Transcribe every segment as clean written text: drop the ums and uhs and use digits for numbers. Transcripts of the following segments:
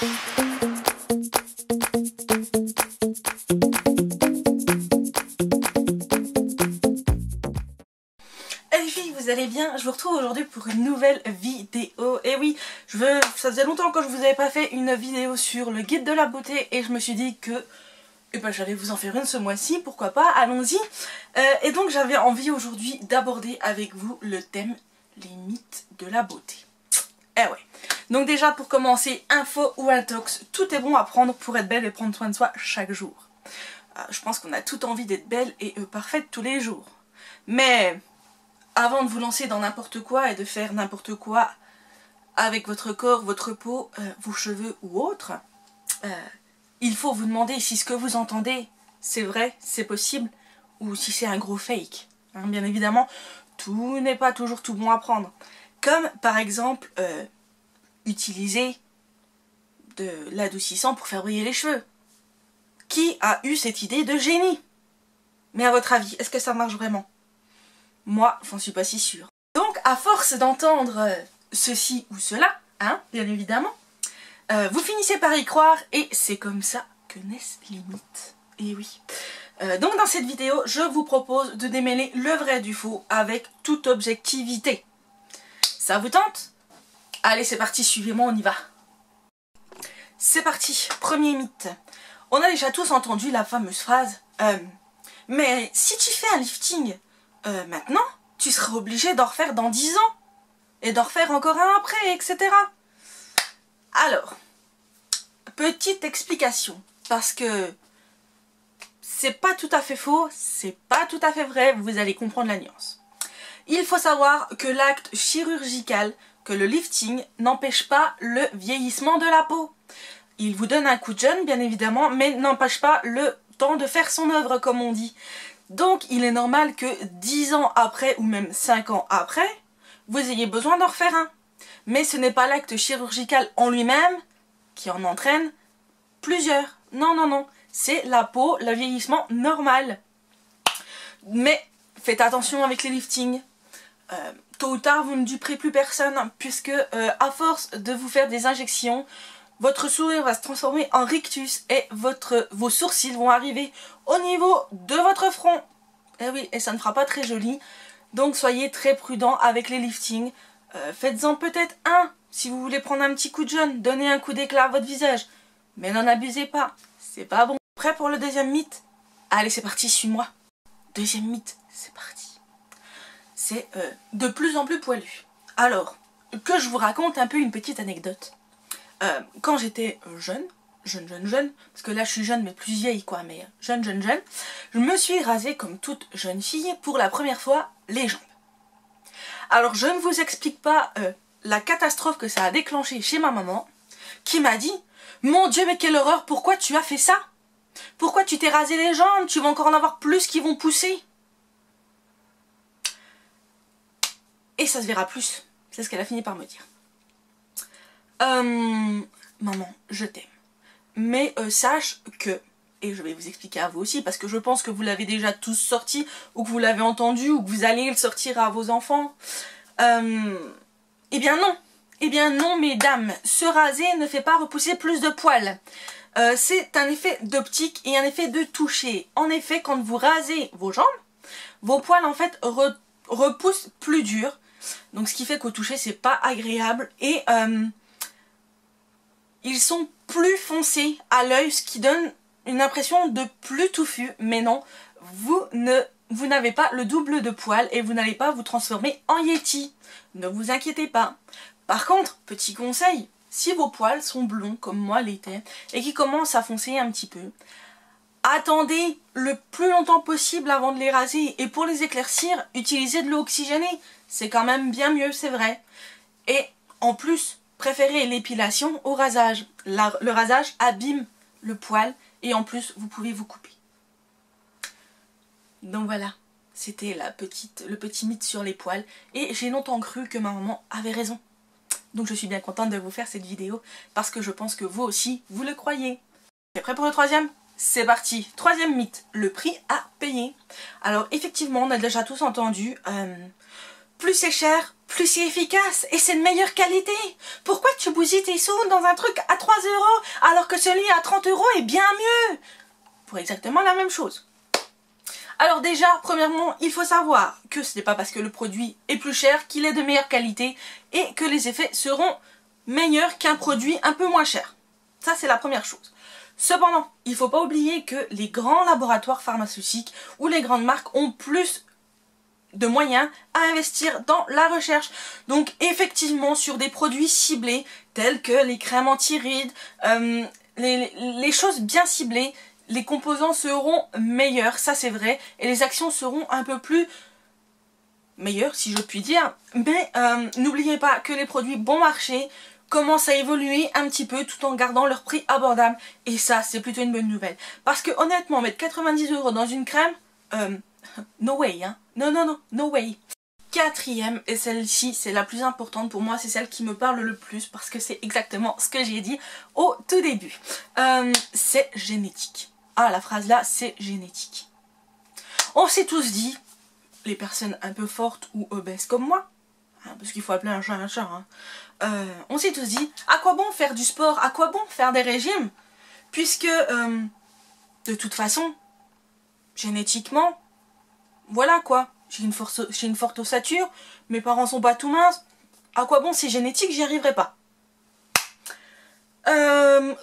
Les filles, vous allez bien? Je vous retrouve aujourd'hui pour une nouvelle vidéo. Et oui, ça faisait longtemps que je vous avais pas fait une vidéo sur le guide de la beauté et je me suis dit que j'allais vous en faire une ce mois-ci, pourquoi pas, allons-y. Et donc j'avais envie aujourd'hui d'aborder avec vous le thème les mythes de la beauté. Eh ouais. Donc déjà pour commencer, info ou intox, tout est bon à prendre pour être belle et prendre soin de soi chaque jour. Je pense qu'on a toute envie d'être belle et parfaite tous les jours. Mais avant de vous lancer dans n'importe quoi et de faire n'importe quoi avec votre corps, votre peau, vos cheveux ou autre, il faut vous demander si ce que vous entendez c'est vrai, c'est possible, ou si c'est un gros fake. Hein, bien évidemment, tout n'est pas toujours tout bon à prendre. Comme par exemple, utiliser de l'adoucissant pour faire briller les cheveux. Qui a eu cette idée de génie? Mais à votre avis, est-ce que ça marche vraiment? Moi, j'en suis pas si sûre. Donc, à force d'entendre ceci ou cela, hein, bien évidemment, vous finissez par y croire et c'est comme ça que naissent les mythes. Et oui. Donc dans cette vidéo, je vous propose de démêler le vrai du faux avec toute objectivité. Ça vous tente? Allez, c'est parti, suivez-moi, on y va. C'est parti, premier mythe. On a déjà tous entendu la fameuse phrase « Mais si tu fais un lifting maintenant, tu seras obligé d'en refaire dans 10 ans. Et d'en refaire encore un après, etc. » Alors, petite explication, parce que c'est pas tout à fait faux, c'est pas tout à fait vrai, vous allez comprendre la nuance. Il faut savoir que l'acte chirurgical, que le lifting, n'empêche pas le vieillissement de la peau. Il vous donne un coup de jeune, bien évidemment, mais n'empêche pas le temps de faire son œuvre, comme on dit. Donc, il est normal que 10 ans après, ou même 5 ans après, vous ayez besoin d'en refaire un. Mais ce n'est pas l'acte chirurgical en lui-même qui en entraîne plusieurs. Non, non, non. C'est la peau, le vieillissement normal. Mais faites attention avec les liftings. Tôt ou tard, vous ne duperez plus personne, puisque à force de vous faire des injections, votre sourire va se transformer en rictus et vos sourcils vont arriver au niveau de votre front. Et oui, et ça ne fera pas très joli. Donc soyez très prudents avec les liftings. Faites-en peut-être un si vous voulez prendre un petit coup de jeune, donnez un coup d'éclat à votre visage. Mais n'en abusez pas, c'est pas bon. Prêt pour le deuxième mythe? Allez, c'est parti, suis-moi. Deuxième mythe, c'est parti. C'est de plus en plus poilu. Alors, que je vous raconte un peu une petite anecdote. Quand j'étais jeune, parce que là je suis jeune mais plus vieille quoi, mais jeune, je me suis rasée comme toute jeune fille pour la première fois les jambes. Alors je ne vous explique pas la catastrophe que ça a déclenché chez ma maman, qui m'a dit « Mon Dieu, mais quelle horreur, pourquoi tu as fait ça? Pourquoi tu t'es rasé les jambes? Tu vas encore en avoir plus qui vont pousser. » Et ça se verra plus, c'est ce qu'elle a fini par me dire. Maman, je t'aime. Mais sache que, et je vais vous expliquer à vous aussi, parce que je pense que vous l'avez déjà tous sorti, ou que vous l'avez entendu, ou que vous allez le sortir à vos enfants. Eh bien non, mesdames, se raser ne fait pas repousser plus de poils. C'est un effet d'optique et un effet de toucher. En effet, quand vous rasez vos jambes, vos poils en fait repoussent plus dur. Donc ce qui fait qu'au toucher c'est pas agréable et ils sont plus foncés à l'œil, ce qui donne une impression de plus touffu. Mais non, vous n'avez pas le double de poils et vous n'allez pas vous transformer en yéti. Ne vous inquiétez pas. Par contre, petit conseil, si vos poils sont blonds comme moi l'étais et qui commencent à foncer un petit peu, attendez le plus longtemps possible avant de les raser. Et pour les éclaircir, utilisez de l'eau oxygénée. C'est quand même bien mieux, c'est vrai. Et en plus, préférez l'épilation au rasage. Le rasage abîme le poil et en plus, vous pouvez vous couper. Donc voilà, c'était le petit mythe sur les poils. Et j'ai longtemps cru que ma maman avait raison. Donc je suis bien contente de vous faire cette vidéo parce que je pense que vous aussi, vous le croyez. Vous êtes prêts pour le troisième? C'est parti. Troisième mythe, le prix à payer. Alors effectivement, on a déjà tous entendu, plus c'est cher, plus c'est efficace et c'est de meilleure qualité. Pourquoi tu bousilles tes sous dans un truc à 3 € alors que celui à 30 € est bien mieux pour exactement la même chose? Alors déjà, premièrement, il faut savoir que ce n'est pas parce que le produit est plus cher qu'il est de meilleure qualité et que les effets seront meilleurs qu'un produit un peu moins cher. Ça, c'est la première chose. Cependant, il ne faut pas oublier que les grands laboratoires pharmaceutiques ou les grandes marques ont plus de moyens à investir dans la recherche. Donc effectivement, sur des produits ciblés tels que les crèmes anti-rides, les choses bien ciblées, les composants seront meilleurs, ça c'est vrai, et les actions seront un peu plus meilleures, si je puis dire. Mais n'oubliez pas que les produits bon marché commencent à évoluer un petit peu tout en gardant leur prix abordable. Et ça, c'est plutôt une bonne nouvelle. Parce que honnêtement, mettre 90 € dans une crème, no way, hein. Non, no way. Quatrième, et celle-ci, c'est la plus importante pour moi, c'est celle qui me parle le plus parce que c'est exactement ce que j'ai dit au tout début. C'est génétique. Ah, la phrase là, c'est génétique. On s'est tous dit, les personnes un peu fortes ou obèses comme moi, hein, parce qu'il faut appeler un chat, hein, on s'est tous dit, à quoi bon faire du sport, à quoi bon faire des régimes, puisque de toute façon, génétiquement, voilà quoi, j'ai une forte ossature, mes parents sont pas tout minces, à quoi bon c'est génétique, j'y arriverai pas.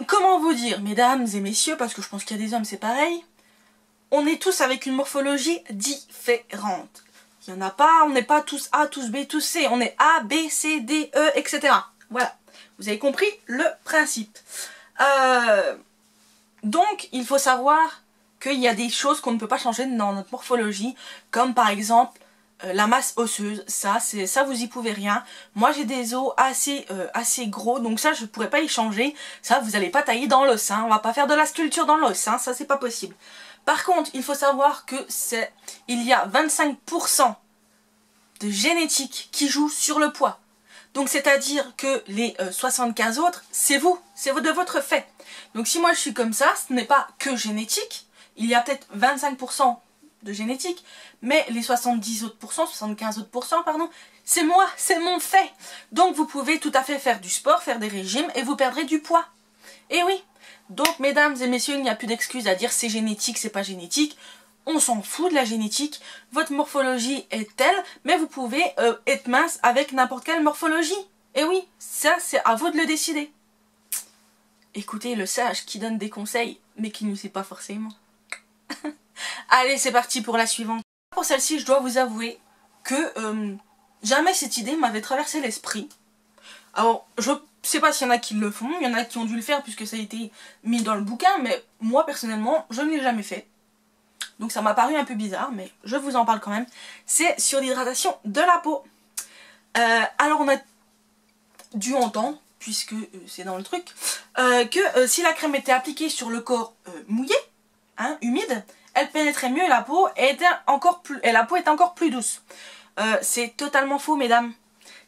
Comment vous dire, mesdames et messieurs, parce que je pense qu'il y a des hommes c'est pareil, on est tous avec une morphologie différente. Il n'y en a pas, on n'est pas tous A, tous B, tous C, on est A, B, C, D, E, etc. Voilà, vous avez compris le principe. Donc, il faut savoir qu'il y a des choses qu'on ne peut pas changer dans notre morphologie, comme par exemple la masse osseuse. Ça, vous y pouvez rien. Moi, j'ai des os assez gros, donc ça, je ne pourrais pas y changer. Ça, vous n'allez pas tailler dans l'os, hein. On va pas faire de la sculpture dans l'os, hein. Ça, c'est pas possible. Par contre, il faut savoir que il y a 25% de génétique qui joue sur le poids. Donc c'est-à-dire que les 75 autres, c'est vous de votre fait. Donc si moi je suis comme ça, ce n'est pas que génétique, il y a peut-être 25% de génétique, mais les 70 autres pourcents, 75 autres pourcents, pardon, c'est moi, c'est mon fait. Donc vous pouvez tout à fait faire du sport, faire des régimes et vous perdrez du poids. Et oui. Donc, mesdames et messieurs, il n'y a plus d'excuses à dire c'est génétique, c'est pas génétique. On s'en fout de la génétique. Votre morphologie est telle, mais vous pouvez être mince avec n'importe quelle morphologie. Et oui, ça, c'est à vous de le décider. Écoutez le sage qui donne des conseils, mais qui ne sait pas forcément. Allez, c'est parti pour la suivante. Pour celle-ci, je dois vous avouer que jamais cette idée m'avait traversé l'esprit. Alors, je sais pas s'il y en a qui le font, il y en a qui ont dû le faire puisque ça a été mis dans le bouquin, mais moi personnellement, je ne l'ai jamais fait. Donc ça m'a paru un peu bizarre, mais je vous en parle quand même. C'est sur l'hydratation de la peau. Alors on a dû entendre, puisque c'est dans le truc, que si la crème était appliquée sur le corps mouillé, hein, humide, elle pénétrait mieux la peau et la peau est encore plus douce. C'est totalement faux, mesdames.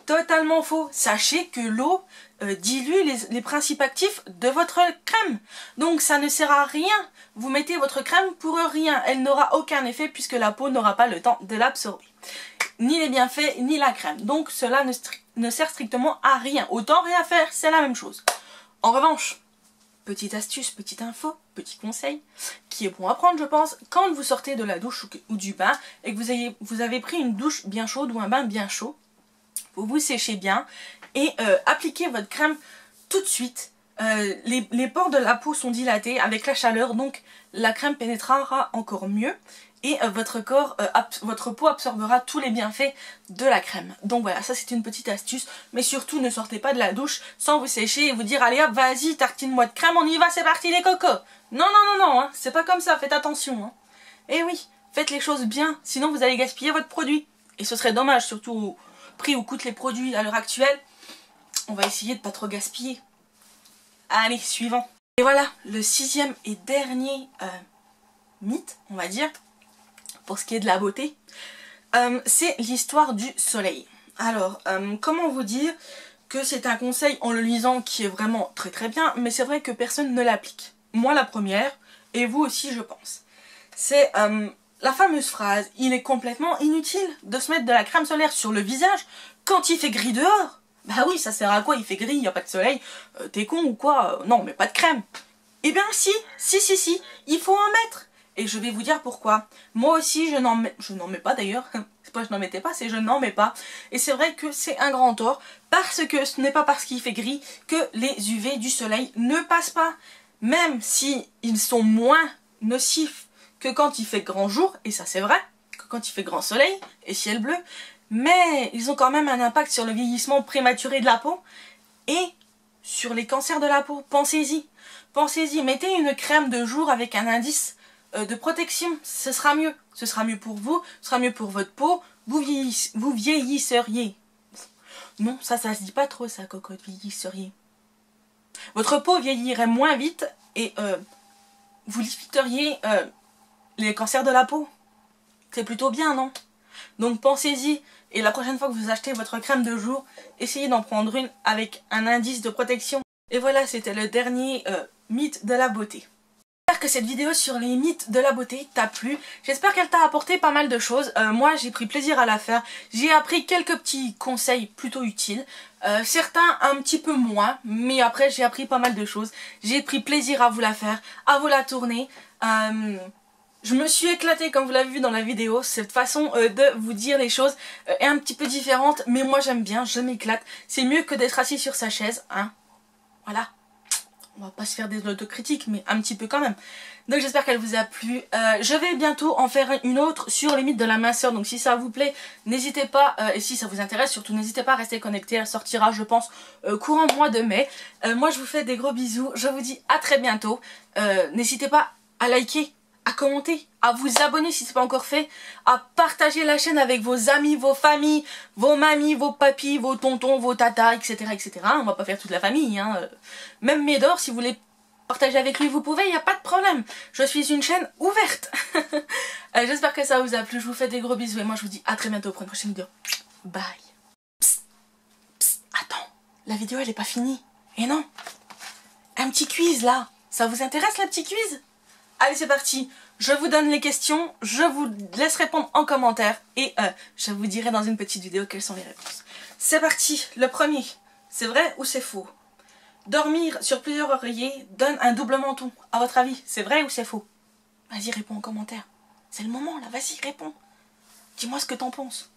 Totalement faux. Sachez que l'eau dilue les principes actifs de votre crème. Donc ça ne sert à rien. Vous mettez votre crème pour rien. Elle n'aura aucun effet puisque la peau n'aura pas le temps de l'absorber. Ni les bienfaits, ni la crème. Donc cela ne sert strictement à rien. Autant rien faire, c'est la même chose. En revanche, petite astuce, petite info, petit conseil, qui est bon à prendre je pense, quand vous sortez de la douche ou du bain et que vous avez pris une douche bien chaude ou un bain bien chaud, vous vous séchez bien et appliquez votre crème tout de suite. Les pores de la peau sont dilatés avec la chaleur, donc la crème pénétrera encore mieux et votre peau absorbera tous les bienfaits de la crème. Donc voilà, ça c'est une petite astuce, mais surtout ne sortez pas de la douche sans vous sécher et vous dire allez hop, vas-y, tartine-moi de crème, on y va, c'est parti les cocos. Non, hein, c'est pas comme ça, faites attention. Hein. Et oui, faites les choses bien, sinon vous allez gaspiller votre produit. Et ce serait dommage, surtout au prix où coûtent les produits à l'heure actuelle. On va essayer de pas trop gaspiller. Allez, suivant. Et voilà, le 6e et dernier mythe, on va dire, pour ce qui est de la beauté, c'est l'histoire du soleil. Alors, comment vous dire que c'est un conseil en le lisant qui est vraiment très très bien, mais c'est vrai que personne ne l'applique. Moi la première, et vous aussi je pense. C'est la fameuse phrase, il est complètement inutile de se mettre de la crème solaire sur le visage quand il fait gris dehors. Bah oui, ça sert à quoi? Il fait gris, il n'y a pas de soleil. T'es con ou quoi? Non, mais pas de crème. Eh bien si, il faut en mettre. Et je vais vous dire pourquoi. Moi aussi, je n'en mets pas d'ailleurs. C'est pas je n'en mettais pas, c'est je n'en mets pas. Et c'est vrai que c'est un grand tort, parce que ce n'est pas parce qu'il fait gris que les UV du soleil ne passent pas. Même si ils sont moins nocifs que quand il fait grand jour, et ça c'est vrai, que quand il fait grand soleil et ciel bleu, mais ils ont quand même un impact sur le vieillissement prématuré de la peau et sur les cancers de la peau. Pensez-y. Pensez-y, mettez une crème de jour avec un indice de protection, ce sera mieux. Ce sera mieux pour vous, ce sera mieux pour votre peau, vous vieillisseriez. Non, ça se dit pas trop ça, cocotte, vieillisseriez. Votre peau vieillirait moins vite et vous limiteriez les cancers de la peau. C'est plutôt bien, non? Donc pensez-y, et la prochaine fois que vous achetez votre crème de jour, essayez d'en prendre une avec un indice de protection. Et voilà, c'était le dernier mythe de la beauté. J'espère que cette vidéo sur les mythes de la beauté t'a plu. J'espère qu'elle t'a apporté pas mal de choses. Moi, j'ai pris plaisir à la faire. J'ai appris quelques petits conseils plutôt utiles. Certains un petit peu moins, mais après j'ai appris pas mal de choses. J'ai pris plaisir à vous la faire, à vous la tourner. Je me suis éclatée, comme vous l'avez vu dans la vidéo. Cette façon de vous dire les choses est un petit peu différente, mais moi j'aime bien, je m'éclate. C'est mieux que d'être assis sur sa chaise, hein. Voilà. On va pas se faire des autocritiques, mais un petit peu quand même. Donc j'espère qu'elle vous a plu. Je vais bientôt en faire une autre sur les mythes de la minceur. Donc si ça vous plaît, n'hésitez pas, et si ça vous intéresse, surtout n'hésitez pas à rester connecté. Elle sortira, je pense, courant mois de mai. Moi je vous fais des gros bisous. Je vous dis à très bientôt. N'hésitez pas à liker, à commenter, à vous abonner si ce n'est pas encore fait, à partager la chaîne avec vos amis, vos familles, vos mamies, vos papis, vos tontons, vos tatas, etc. etc. On va pas faire toute la famille, hein. Même Médor, si vous voulez partager avec lui, vous pouvez, il n'y a pas de problème. Je suis une chaîne ouverte. J'espère que ça vous a plu, je vous fais des gros bisous et moi je vous dis à très bientôt pour une prochaine vidéo. Bye. Psst, psst, attends, la vidéo elle est pas finie. Et non, un petit quiz là, ça vous intéresse le petit quiz? Allez c'est parti, je vous donne les questions, je vous laisse répondre en commentaire et je vous dirai dans une petite vidéo quelles sont les réponses. C'est parti, le premier, c'est vrai ou c'est faux? Dormir sur plusieurs oreillers donne un double menton. À votre avis, c'est vrai ou c'est faux? Vas-y, réponds en commentaire. C'est le moment là, vas-y, réponds. Dis-moi ce que t'en penses.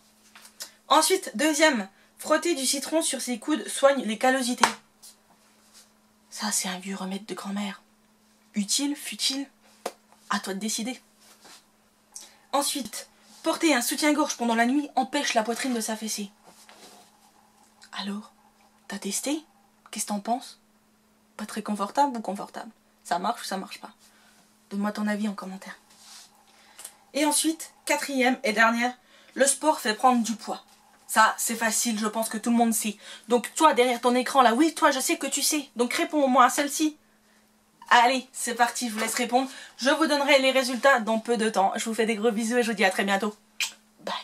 Ensuite, deuxième, frotter du citron sur ses coudes soigne les callosités. Ça, c'est un vieux remède de grand-mère. Utile, futile? À toi de décider. Ensuite, porter un soutien-gorge pendant la nuit empêche la poitrine de s'affaisser. Alors, t'as testé? Qu'est-ce que t'en penses? Pas très confortable ou confortable? Ça marche ou ça marche pas? Donne-moi ton avis en commentaire. Et ensuite, quatrième et dernière, le sport fait prendre du poids. Ça, c'est facile, je pense que tout le monde sait. Donc toi, derrière ton écran là, oui, toi, je sais que tu sais. Donc réponds au moins à celle-ci. Allez, c'est parti, je vous laisse répondre. Je vous donnerai les résultats dans peu de temps. Je vous fais des gros bisous et je vous dis à très bientôt. Bye.